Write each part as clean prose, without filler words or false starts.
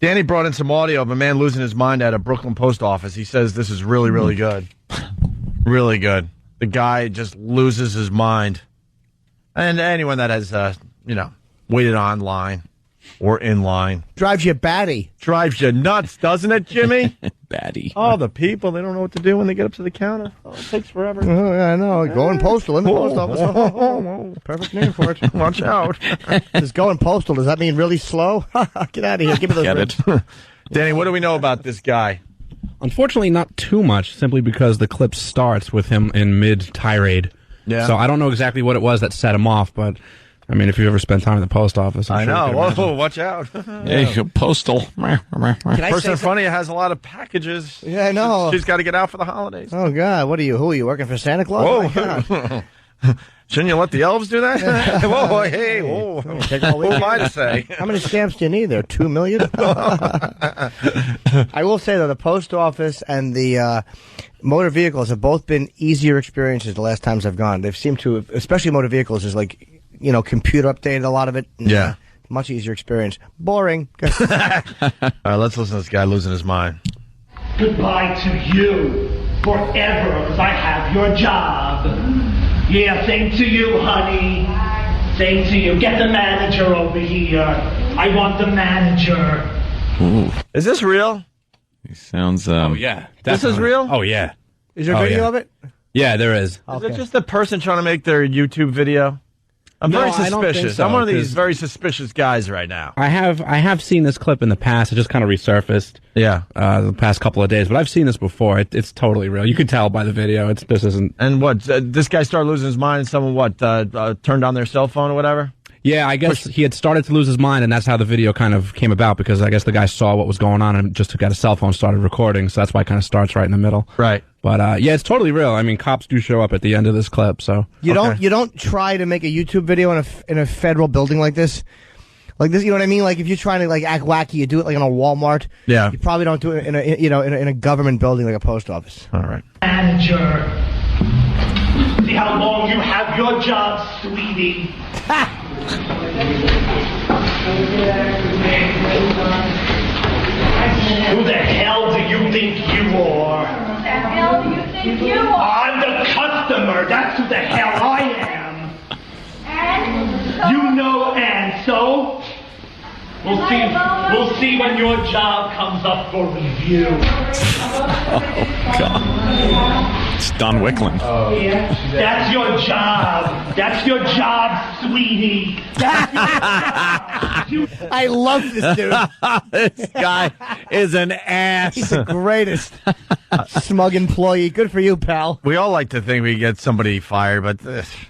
Danny brought in some audio of a man losing his mind at a Brooklyn post office. He says this is really, really good. Really good. The guy just loses his mind. And anyone that has, waited online or in line. Drives you batty. Drives you nuts, doesn't it, Jimmy? Batty. Oh, the people, they don't know what to do when they get up to the counter. Oh, it takes forever. Oh, yeah, I know. Going postal in the post office. Perfect name for it. Watch out. Just going postal. Does that mean really slow? Get out of here. Give me those ribs. Danny, what do we know about this guy? Unfortunately, not too much, simply because the clip starts with him in mid-tirade. Yeah. So I don't know exactly what it was that set him off, but, I mean, if you ever spent time in the post office... I know. Whoa, watch out. Yeah, postal. The person in front of you has a lot of packages. Yeah, I know. She's got to get out for the holidays. Oh, God. What are you? Who are you, working for Santa Claus? Whoa. Shouldn't you let the elves do that? Whoa, hey, whoa. Who am I to say? How many stamps do you need there? 2 million? I will say, though, the post office and the motor vehicles have both been easier experiences the last times I've gone. They've seemed to, especially motor vehicles, is like, computer updated a lot of it. Yeah. Much easier experience. Boring. All right, let's listen to this guy losing his mind. Goodbye to you forever, because I have your job. Yeah, same to you, honey. Same to you. Get the manager over here. I want the manager. Ooh. Is this real? He sounds, Oh, yeah. This is real? Oh, yeah. Is there a video of it? Yeah, there is. Is it just a person trying to make their YouTube video? I'm very I don't think suspicious. so, I'm one of these very suspicious guys right now. I have seen this clip in the past. It just kind of resurfaced. Yeah. The past couple of days, but I've seen this before. It's totally real. You can tell by the video. This isn't. And what? This guy started losing his mind, and someone turned on their cell phone or whatever. Yeah, I guess he had started to lose his mind, and that's how the video kind of came about, because I guess the guy saw what was going on and just took out a cell phone, started recording, so that's why it kind of starts right in the middle. Right. But, yeah, it's totally real. I mean, cops do show up at the end of this clip, so. You don't try to make a YouTube video in a federal building like this. Like this, you know what I mean? Like if you're trying to like act wacky, you do it like in a Walmart. Yeah. You probably don't do it in a government building like a post office. All right. Manager. See how long you have your job, sweetie. Who the hell do you think you are? Who the hell do you think you are? I'm the customer. That's who the hell I am. And so? You know, and so? We'll see when your job comes up for review. It's Don Wickland. That's your job. That's your job, sweetie. That's your job. I love this dude. This guy is an ass. He's the greatest. Smug employee. Good for you, pal. We all like to think we get somebody fired, but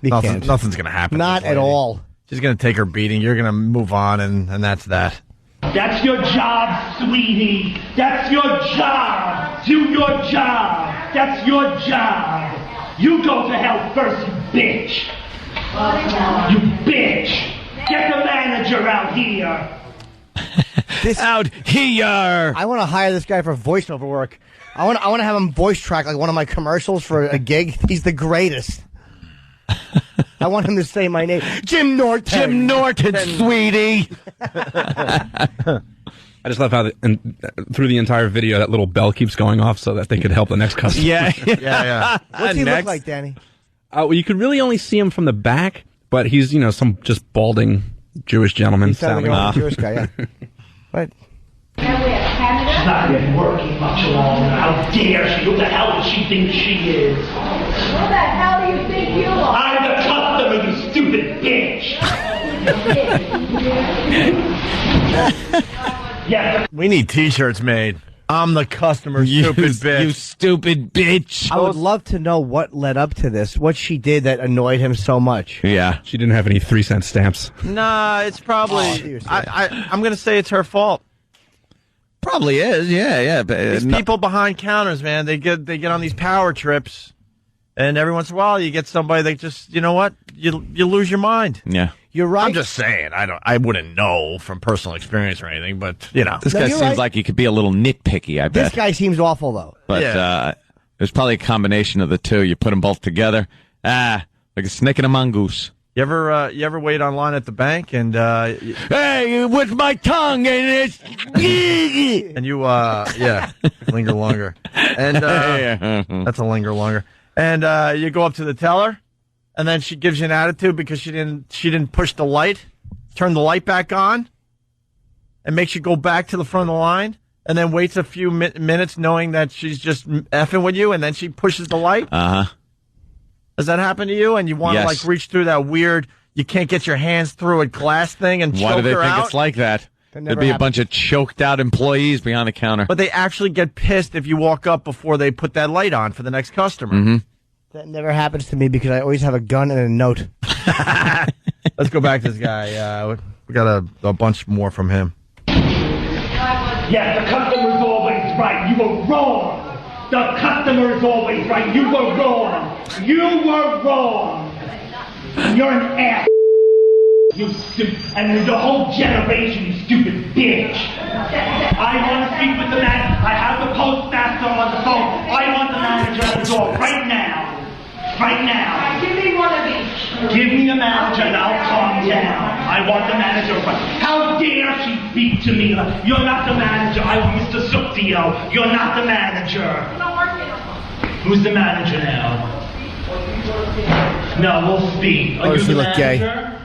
nothing's going to happen. Not at all. She's going to take her beating. You're going to move on, and that's that. That's your job, sweetie. That's your job. Do your job. That's your job. You go to hell first, you bitch. You bitch. Get the manager out here. Out here. I want to hire this guy for voiceover work. I want to have him voice track like one of my commercials for a gig. He's the greatest. I want him to say my name. Jim Norton. Jim Norton, sweetie. I just love how through the entire video that little bell keeps going off so that they could help the next customer. Yeah. What's he look like, Danny? Well, you could really only see him from the back, but he's, some just balding Jewish gentleman. He sounds like a Jewish guy, yeah. What? And we have Canada. She's not been working much longer. How dare she? Who the hell does she think she is? Who the hell do you think you are? I'm the customer, you stupid bitch. Yes. We need T-shirts made. I'm the customer, stupid bitch. You stupid bitch. I would love to know what led up to this, what she did that annoyed him so much. Yeah. She didn't have any 3-cent stamps. Nah, it's probably. I'm going to say it's her fault. Probably is, yeah. But These people behind counters, man, they get on these power trips, and every once in a while you get somebody that just, you know what, you lose your mind. Yeah. You're right. I'm just saying, I wouldn't know from personal experience or anything, but This guy seems like he could be a little nitpicky, I bet. This guy seems awful, though. But there's probably a combination of the two. You put them both together, like a snake and a mongoose. You ever wait online at the bank and Hey, with my tongue and it's and you linger longer, and that's a linger longer, and you go up to the teller, and then she gives you an attitude because she didn't push the light, turn the light back on, and makes you go back to the front of the line, and then waits a few minutes knowing that she's just effing with you, and then she pushes the light. Does that happen to you? And you want to like reach through that weird, you can't get your hands through a glass thing and choke her out? Why do they think it's like that? There'd be a bunch of choked out employees behind the counter. But they actually get pissed if you walk up before they put that light on for the next customer. Mm-hmm. That never happens to me because I always have a gun and a note. Let's go back to this guy. We got a bunch more from him. Yes, the customer's always right. You were wrong. The customer is always right. You were wrong. You were wrong. You're an ass. You stupid. And the whole generation, you stupid bitch. I want to speak with the man. I have the postmaster on the phone. I want the manager at the door right now. Right now. Give me one of each. Give me a manager and I'll calm down. I want the manager. How dare she speak to me? You're not the manager. I'm Mr. Suctio. You're not the manager. Who's the manager now? No, we'll speak. Are you the manager?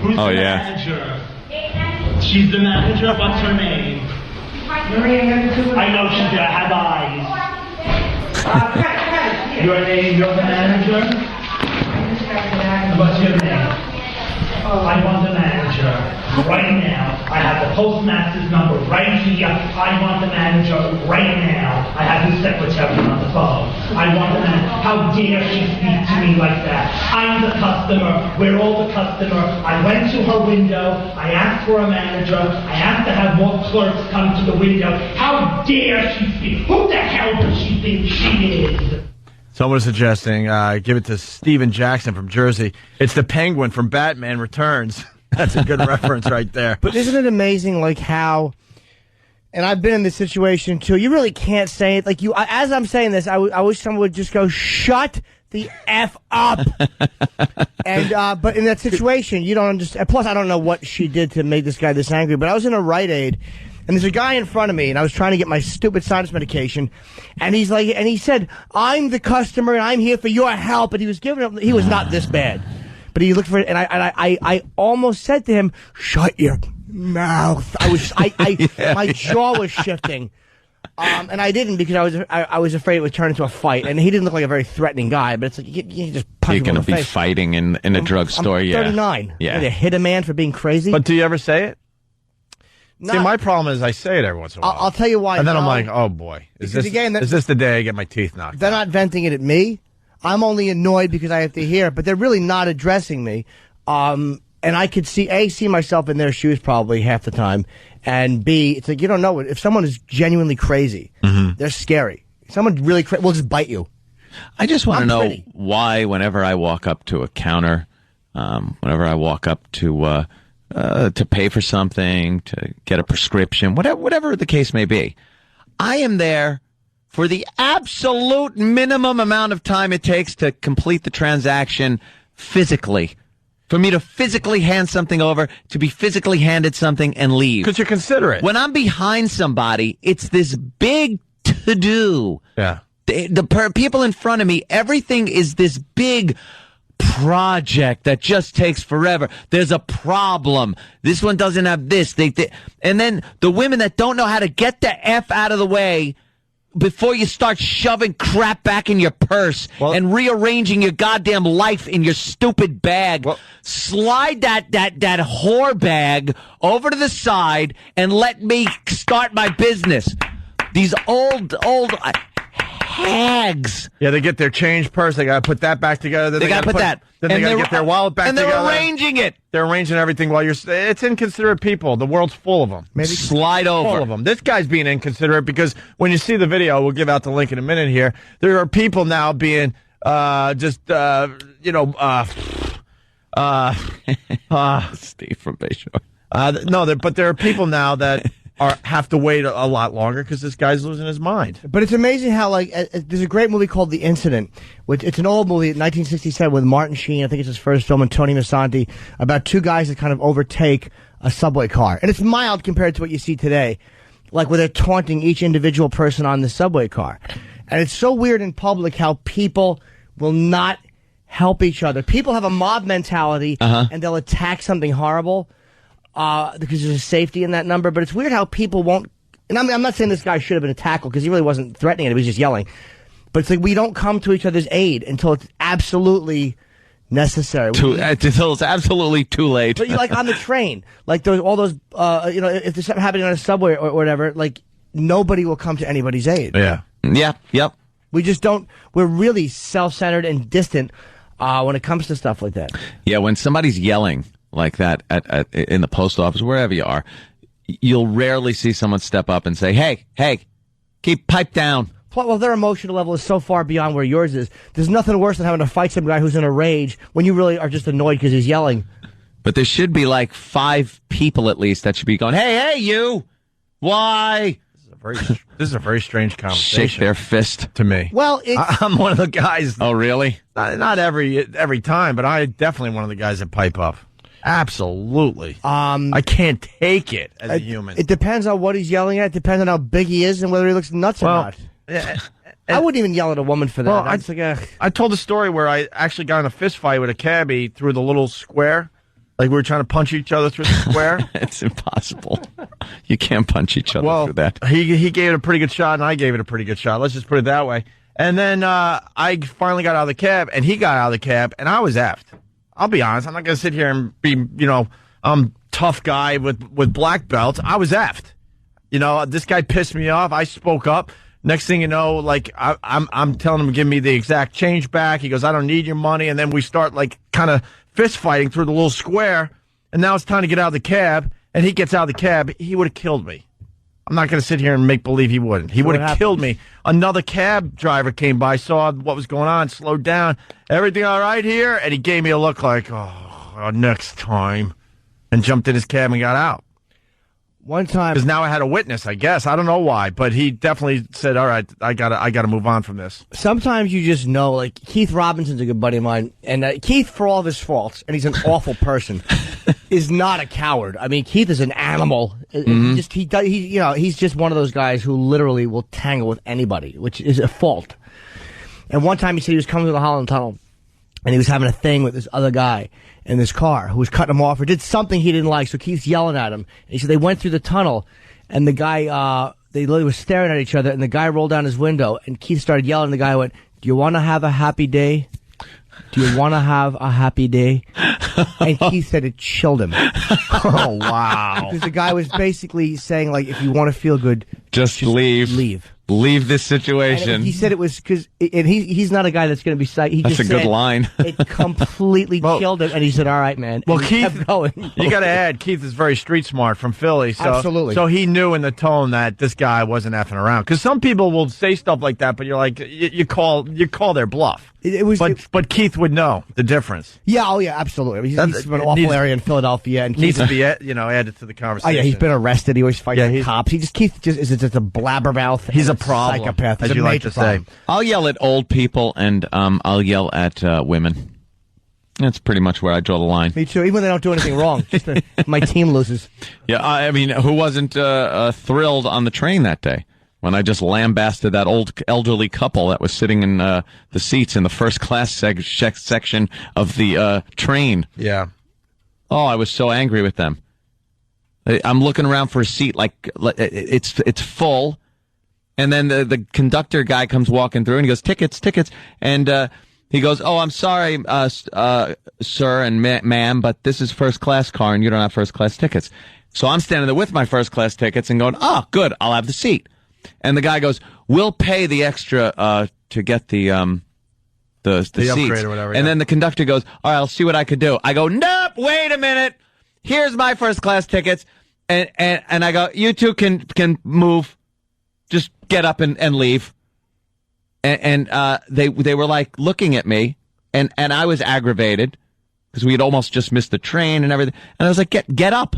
Who's the manager? She's the manager. What's her name? I know she's there. I have eyes. Your name, you're the manager? What's your name? I want the manager right now. I have the postmaster's number right here. I want the manager right now. I have his secretary on the phone. I want the manager. How dare she speak to me like that? I'm the customer. We're all the customer. I went to her window. I asked for a manager. I asked to have more clerks come to the window. How dare she speak? Who the hell does she think she is? Someone suggesting give it to Steven Jackson from Jersey. It's the Penguin from Batman Returns. That's a good reference right there. But isn't it amazing, like how? And I've been in this situation too. You really can't say it. Like as I'm saying this, I wish someone would just go, "Shut the F up." And but in that situation, you don't understand. Plus, I don't know what she did to make this guy this angry. But I was in a Rite Aid. And there's a guy in front of me, and I was trying to get my stupid sinus medication, and he's like, and he said, "I'm the customer, and I'm here for your help." And he was he was not this bad, but he looked for it, and I almost said to him, "Shut your mouth." My jaw was shifting, and I didn't because I was afraid it would turn into a fight, and he didn't look like a very threatening guy, but it's like you just punch him in the face. You're going to be fighting in a drugstore, I'm 39. Yeah. To hit a man for being crazy. But do you ever say it? See, my problem is I say it every once in a while. I'll tell you why. And then I'm like, oh boy, is this the day I get my teeth knocked They're out? not venting it at me. I'm only annoyed because I have to hear it, but they're really not addressing me. And I could see myself in their shoes probably half the time. And B, it's like, you don't know what, if someone is genuinely crazy, they're scary. Someone really crazy will just bite you. I just want to know why whenever I walk up to a counter, whenever I walk up to pay for something, to get a prescription, whatever the case may be, I am there for the absolute minimum amount of time it takes to complete the transaction physically. For me to physically hand something over, to be physically handed something and leave. Because you're considerate. When I'm behind somebody, it's this big to-do. Yeah. The people in front of me, everything is this big project that just takes forever. There's a problem. This one doesn't have this. And then the women that don't know how to get the F out of the way before you start shoving crap back in your purse and rearranging your goddamn life in your stupid bag. Slide that whore bag over to the side and let me start my business. These old hags. Yeah, they get their change purse. They got to put that back together. Then they got to put that. Then they got to get their wallet back together. And they're arranging it. They're arranging everything while you're... It's inconsiderate people. The world's full of them. Maybe slide over. Full of them. This guy's being inconsiderate because when you see the video, we'll give out the link in a minute here, there are people now being Steve from Bayshore. But there are people now that have to wait a lot longer because this guy's losing his mind. But it's amazing how, like, there's a great movie called The Incident, which it's an old movie, 1967, with Martin Sheen. I think it's his first film, and Tony Masanti, about two guys that kind of overtake a subway car. And it's mild compared to what you see today, like where they're taunting each individual person on the subway car. And it's so weird in public how people will not help each other. People have a mob mentality, and they'll attack something horrible because there's a safety in that number. But it's weird how people won't. And I'm not saying this guy should have been tackled because he really wasn't threatening it. He was just yelling. But it's like we don't come to each other's aid until it's absolutely necessary. Until it's absolutely too late. But like on the train, like there's all those, if there's something happening on a subway or whatever, like nobody will come to anybody's aid. Yeah. Yeah. Yep. We just don't. We're really self-centered and distant when it comes to stuff like that. Yeah. When somebody's yelling like that in the post office, wherever you are, you'll rarely see someone step up and say, "Hey, keep pipe down." Well, their emotional level is so far beyond where yours is. There's nothing worse than having to fight some guy who's in a rage when you really are just annoyed because he's yelling. But there should be like 5 people at least that should be going, hey, you! Why? This is a very strange conversation. Shake their fist. To me. Well, I'm one of the guys. Oh, really? Not every time, but I definitely one of the guys that pipe up. Absolutely. I can't take it as a human. It depends on what he's yelling at. It depends on how big he is and whether he looks nuts or not. I wouldn't even yell at a woman for that. Well, I told a story where I actually got in a fist fight with a cabbie through the little square. Like we were trying to punch each other through the square. It's impossible. You can't punch each other through that. He gave it a pretty good shot, and I gave it a pretty good shot. Let's just put it that way. And then I finally got out of the cab, and he got out of the cab, and I was effed. I'll be honest. I'm not going to sit here and be, tough guy with black belts. I was effed. This guy pissed me off. I spoke up. Next thing you know, like I'm telling him to give me the exact change back. He goes, I don't need your money. And then we start like kind of fist fighting through the little square. And now it's time to get out of the cab. And he gets out of the cab. He would have killed me. I'm not going to sit here and make believe he wouldn't. He would have killed me. Another cab driver came by, saw what was going on, slowed down. Everything all right here? And he gave me a look like, next time. And jumped in his cab and got out. One time, because now I had a witness, I guess. I don't know why, but he definitely said, all right, I gotta move on from this. Sometimes you just know, like, Keith Robinson's a good buddy of mine, and Keith, for all of his faults, and he's an awful person, is not a coward. I mean, Keith is an animal. Mm-hmm. He's just one of those guys who literally will tangle with anybody, which is a fault. And one time he said he was coming through the Holland Tunnel, and he was having a thing with this other guy in this car who was cutting him off or did something he didn't like. So Keith's yelling at him. And he said they went through the tunnel, and the guy, they literally were staring at each other, and the guy rolled down his window, and Keith started yelling, and the guy went, "Do you want to have a happy day? Do you want to have a happy day?" And Keith said it chilled him. Oh, wow. Because the guy was basically saying, like, if you want to feel good, just leave. Leave this situation. And he said it was because, and he's not a guy that's going to be psyched. That's a good line. It completely chilled him, and he said, "All right, man." Well, and Keith, kept going. You got to add, Keith is very street smart from Philly, so absolutely. So he knew in the tone that this guy wasn't effing around. Because some people will say stuff like that, but you're like, you call their bluff. But Keith would know the difference. Yeah, absolutely. I mean, he's from an awful area in Philadelphia, and needs to be added to the conversation. Oh yeah, he's been arrested. He always fights the cops. Keith is just a blabbermouth. He's a problem, psychopath, as you like to say. I'll yell at old people, and I'll yell at women. That's pretty much where I draw the line. Me too. Even when they don't do anything wrong, just my team loses. Yeah, I mean, who wasn't thrilled on the train that day? When I just lambasted that old elderly couple that was sitting in the seats in the first class section of the train. Yeah. Oh, I was so angry with them. I'm looking around for a seat like it's full, and then the conductor guy comes walking through and he goes, tickets, and he goes, "Oh, I'm sorry, sir and ma'am, but this is first class car and you don't have first class tickets." So I'm standing there with my first class tickets and going, "Oh, good, I'll have the seat." And the guy goes, "We'll pay the extra to get the seats upgrade or whatever." And then the conductor goes, "All right, I'll see what I could do." I go, "Nope, wait a minute. Here's my first class tickets." And I go, "You two can move. Just get up and leave." And they were like looking at me, and I was aggravated because we had almost just missed the train and everything. And I was like, "Get up.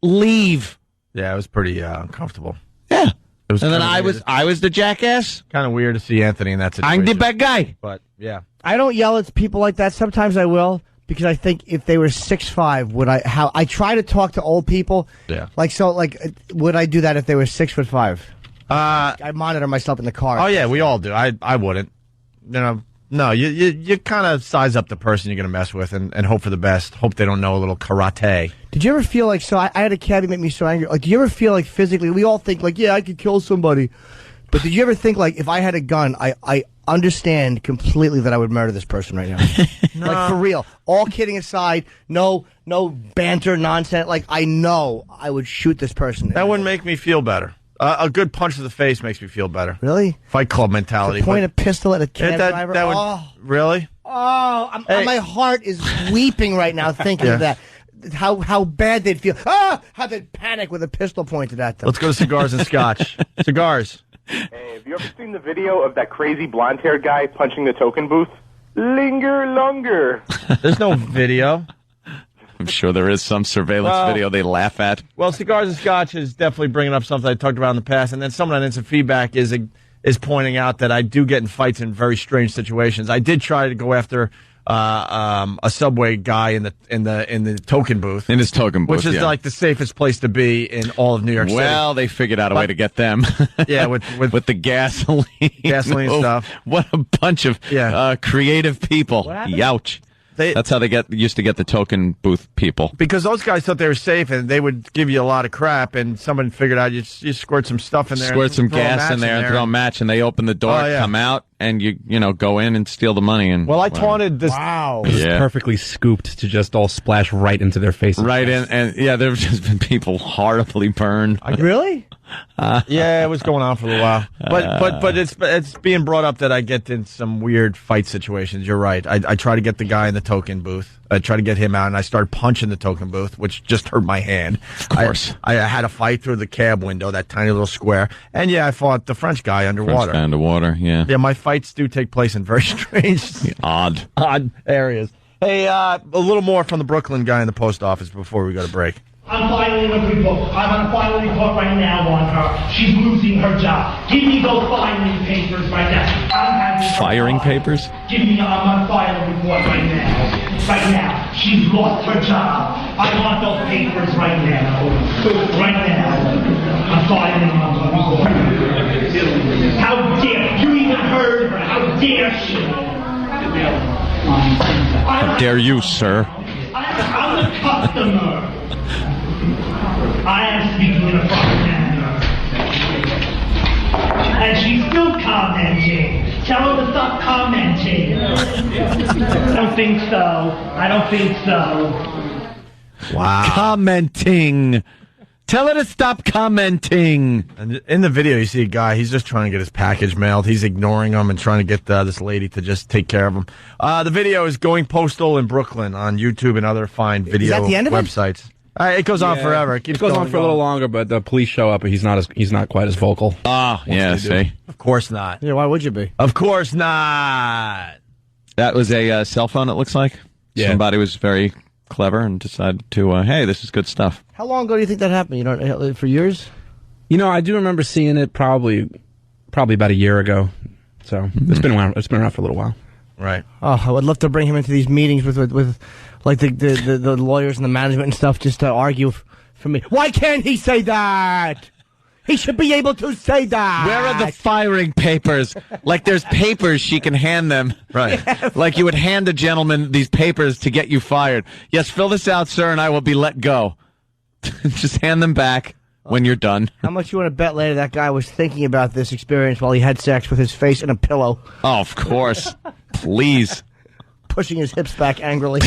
leave. Yeah, it was pretty uncomfortable. Yeah. It was And then kinda weird. I was the jackass. Kind of weird to see Anthony in that situation. I'm the bad guy. But yeah, I don't yell at people like that. Sometimes I will, because I think if they were 6'5", I try to talk to old people. Yeah. Would I do that if they were 6'5"? uh, I monitor myself in the car. oh yeah, we all do. I wouldn't. No, you kind of size up the person you're going to mess with and hope for the best. Hope they don't know a little karate. Did you ever feel like, so I had a cabbie make me so angry. Like, do you ever feel like physically, we all think like, yeah, I could kill somebody. But did you ever think like, if I had a gun, I understand completely that I would murder this person right now. Like, for real. All kidding aside, no banter, nonsense. Like, I know I would shoot this person. That wouldn't make me feel better. A good punch to the face makes me feel better. Really? Fight Club mentality. Point a pistol at a cab driver? That would, oh. Really? Oh, Hey. my heart is weeping right now thinking of that. How bad they'd feel. How they'd panic with a pistol pointed at them. Let's go to cigars and scotch. Cigars. Hey, have you ever seen the video of that crazy blonde-haired guy punching the token booth? Linger longer. There's no video. I'm sure there is some surveillance video they laugh at. Well, cigars and scotch is definitely bringing up something I talked about in the past, and then someone on Instant Feedback is pointing out that I do get in fights in very strange situations. I did try to go after a subway guy in the token booth, In his token booth, which is like the safest place to be in all of New York City. Well, they figured out a way to get them. Yeah, with the gasoline. Gasoline stuff. What a bunch of creative people. happened? Youch. That's how they used to get the token booth people. Because those guys thought they were safe, and they would give you a lot of crap, and someone figured out you squirt some stuff in there. Squirt some throw a gas match in there and throw a match, and they open the door, Oh, yeah. come out, and you go in and steal the money. And Well, I taunted this. Wow. It's Yeah. perfectly scooped to just all splash right into their faces. Right in, and yeah, there have just been people horribly burned. Really? Yeah, it was going on for a little while, but it's being brought up that I get in some weird fight situations. You're right. I try to get the guy in the token booth. I try to get him out, and I start punching the token booth, which just hurt my hand. Of course. I had a fight through the cab window, that tiny little square, and yeah, I fought the French guy underwater. French guy underwater, yeah. Yeah, my fights do take place in very strange, Odd. odd areas. Hey, a little more from the Brooklyn guy in the post office before we go to break. I'm filing a report. I'm on a filing report right now on her. She's losing her job. Give me those filing papers right now. I'm having her Firing fired. papers? Give me. I'm on filing report right now. Right now. She's lost her job. I want those papers right now. Right now. I'm filing a report. How dare you even heard her? How dare she? How dare you, sir? I'm the customer. I am speaking in a proper manner. And she's still commenting. Tell her to stop commenting. I don't think so. I don't think so. Wow. Commenting. Tell her to stop commenting. And in the video, you see a guy, he's just trying to get his package mailed. He's ignoring him and trying to get this lady to just take care of him. The video is going postal in Brooklyn on YouTube and other fine video that the end of it? websites. It goes on forever. It keeps It goes going on for a little longer, but the police show up, and he's not quite as vocal. Oh, yeah, see. Of course not. Yeah, why would you be? Of course not. That was a cell phone, it looks like. Yeah. Somebody was very clever and decided to, hey, this is good stuff. How long ago do you think that happened? You know, for years? You know, I do remember seeing it probably about a year ago. So it's been around. It's been around for a little while. Right. Oh, I would love to bring him into these meetings with like the lawyers and the management and stuff just to argue for me. Why can't he say that? He should be able to say that. Where are the firing papers? Like there's papers she can hand them. Right. Like you would hand a gentleman these papers to get you fired. Yes, fill this out, sir, and I will be let go. Just hand them back when you're done. How much you want to bet later that guy was thinking about this experience while he had sex with his face in a pillow, Oh, of course. Please. pushing his hips back angrily?